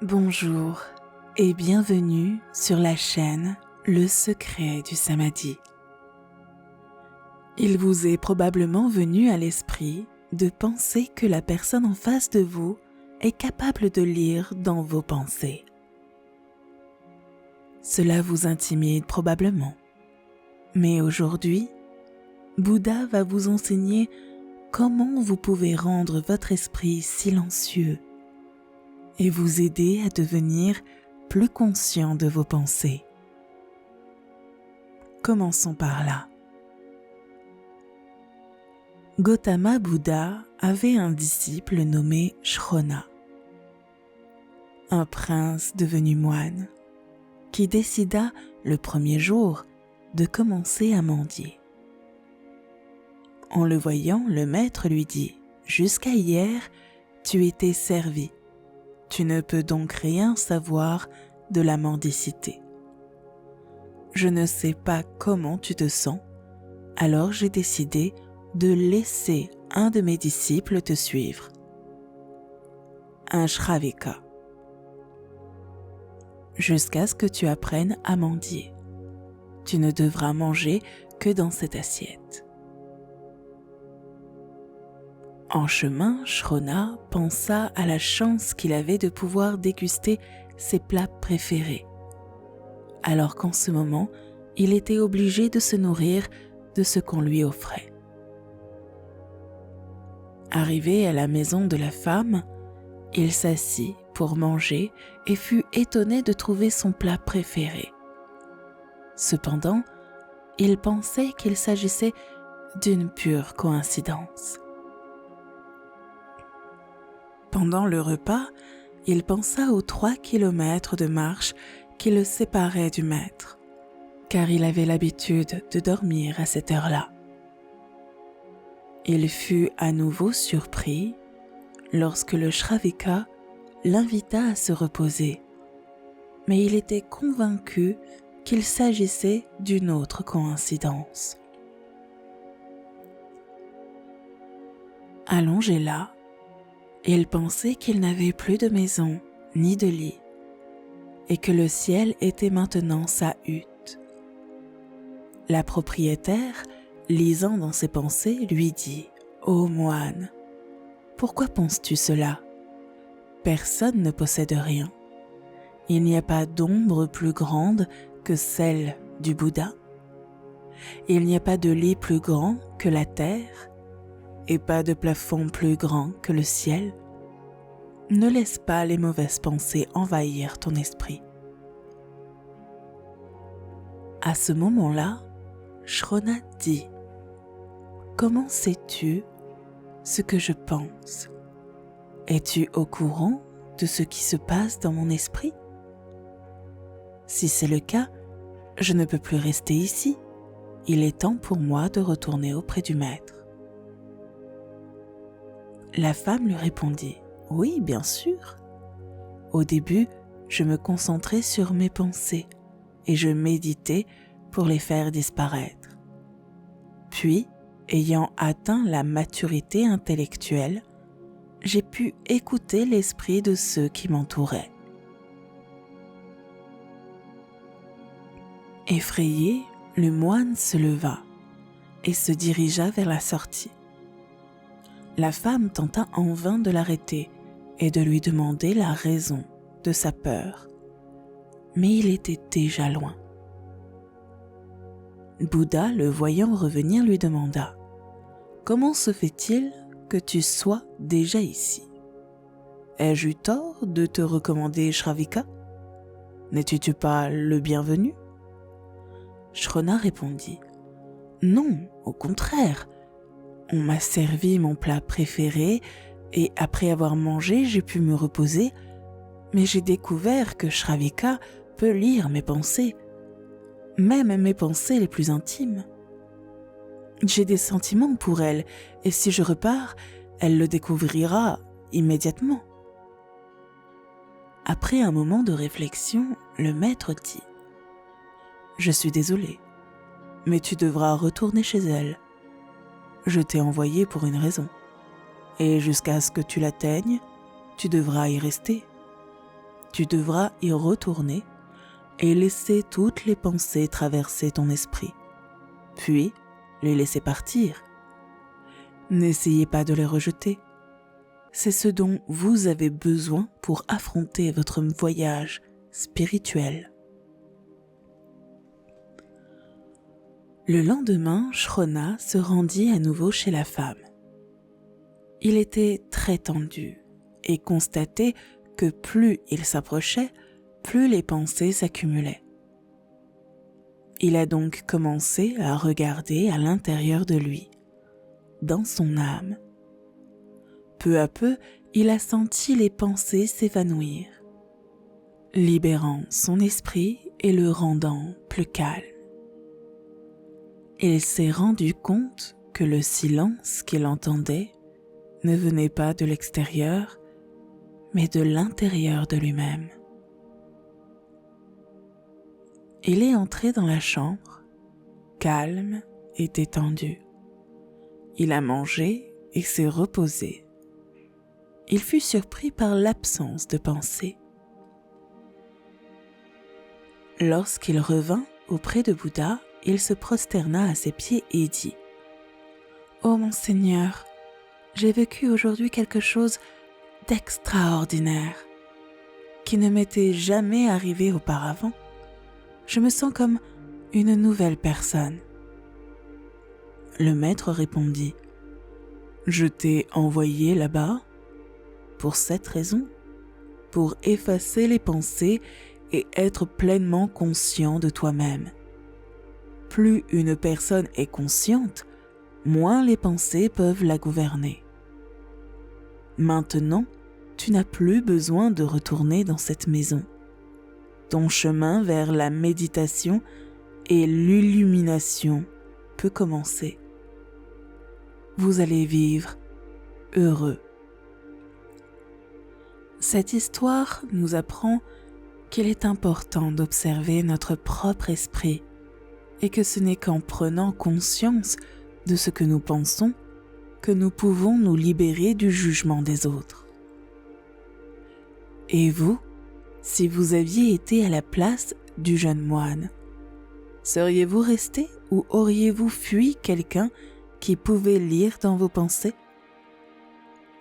Bonjour et bienvenue sur la chaîne Le Secret du Samadhi. Il vous est probablement venu à l'esprit de penser que la personne en face de vous est capable de lire dans vos pensées. Cela vous intimide probablement, mais aujourd'hui, Bouddha va vous enseigner comment vous pouvez rendre votre esprit silencieux et vous aider à devenir plus conscient de vos pensées. Commençons par là. Gautama Bouddha avait un disciple nommé Shrona, un prince devenu moine, qui décida le premier jour de commencer à mendier. En le voyant, le maître lui dit « Jusqu'à hier, tu étais servi. Tu ne peux donc rien savoir de la mendicité. Je ne sais pas comment tu te sens, alors j'ai décidé de laisser un de mes disciples te suivre. Un Shravika. Jusqu'à ce que tu apprennes à mendier. Tu ne devras manger que dans cette assiette. » En chemin, Shrona pensa à la chance qu'il avait de pouvoir déguster ses plats préférés, alors qu'en ce moment, il était obligé de se nourrir de ce qu'on lui offrait. Arrivé à la maison de la femme, il s'assit pour manger et fut étonné de trouver son plat préféré. Cependant, il pensait qu'il s'agissait d'une pure coïncidence. Pendant le repas, il pensa aux 3 kilomètres de marche qui le séparaient du maître, car il avait l'habitude de dormir à cette heure-là. Il fut à nouveau surpris lorsque le Shravika l'invita à se reposer, mais il était convaincu qu'il s'agissait d'une autre coïncidence. Allongé là, il pensait qu'il n'avait plus de maison ni de lit et que le ciel était maintenant sa hutte. La propriétaire, lisant dans ses pensées, lui dit « Ô moine, pourquoi penses-tu cela? Personne ne possède rien. Il n'y a pas d'ombre plus grande que celle du Bouddha. Il n'y a pas de lit plus grand que la terre et pas de plafond plus grand que le ciel. Ne laisse pas les mauvaises pensées envahir ton esprit. » À ce moment-là, Shrona dit « Comment sais-tu ce que je pense? Es-tu au courant de ce qui se passe dans mon esprit? Si c'est le cas, je ne peux plus rester ici. Il est temps pour moi de retourner auprès du maître. » La femme lui répondit « Oui, bien sûr. Au début, je me concentrais sur mes pensées et je méditais pour les faire disparaître. Puis, ayant atteint la maturité intellectuelle, j'ai pu écouter l'esprit de ceux qui m'entouraient. » Effrayé, le moine se leva et se dirigea vers la sortie. La femme tenta en vain de l'arrêter et de lui demander la raison de sa peur, mais il était déjà loin. Bouddha, le voyant revenir, lui demanda « Comment se fait-il que tu sois déjà ici? Ai-je eu tort de te recommander Shravika? N'étais-tu pas le bienvenu? » Shrona répondit « Non, au contraire. On m'a servi mon plat préféré et après avoir mangé, j'ai pu me reposer, mais j'ai découvert que Shravika peut lire mes pensées, même mes pensées les plus intimes. J'ai des sentiments pour elle et si je repars, elle le découvrira immédiatement. » Après un moment de réflexion, le maître dit « Je suis désolé, mais tu devras retourner chez elle. Je t'ai envoyé pour une raison. Et jusqu'à ce que tu l'atteignes, tu devras y rester. Tu devras y retourner et laisser toutes les pensées traverser ton esprit. Puis, les laisser partir. N'essayez pas de les rejeter. C'est ce dont vous avez besoin pour affronter votre voyage spirituel. Le lendemain, Shrona se rendit à nouveau chez la femme. Il était très tendu et constatait que plus il s'approchait, plus les pensées s'accumulaient. Il a donc commencé à regarder à l'intérieur de lui, dans son âme. Peu à peu, il a senti les pensées s'évanouir, libérant son esprit et le rendant plus calme. Il s'est rendu compte que le silence qu'il entendait ne venait pas de l'extérieur, mais de l'intérieur de lui-même. Il est entré dans la chambre, calme et détendu. Il a mangé et s'est reposé. Il fut surpris par l'absence de pensée. Lorsqu'il revint auprès de Bouddha, il se prosterna à ses pieds et dit « Oh mon Seigneur, j'ai vécu aujourd'hui quelque chose d'extraordinaire qui ne m'était jamais arrivé auparavant. Je me sens comme une nouvelle personne. » Le maître répondit « Je t'ai envoyé là-bas pour cette raison, pour effacer les pensées et être pleinement conscient de toi-même. Plus une personne est consciente, moins les pensées peuvent la gouverner. Maintenant, tu n'as plus besoin de retourner dans cette maison. Ton chemin vers la méditation et l'illumination peut commencer. Vous allez vivre heureux. » Cette histoire nous apprend qu'il est important d'observer notre propre esprit et que ce n'est qu'en prenant conscience de ce que nous pensons que nous pouvons nous libérer du jugement des autres. Et vous, si vous aviez été à la place du jeune moine, seriez-vous resté ou auriez-vous fui quelqu'un qui pouvait lire dans vos pensées?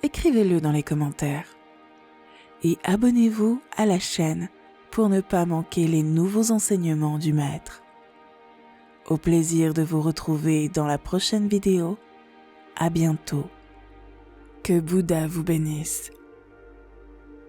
Écrivez-le dans les commentaires. Et abonnez-vous à la chaîne pour ne pas manquer les nouveaux enseignements du maître. Au plaisir de vous retrouver dans la prochaine vidéo. À bientôt. Que Bouddha vous bénisse.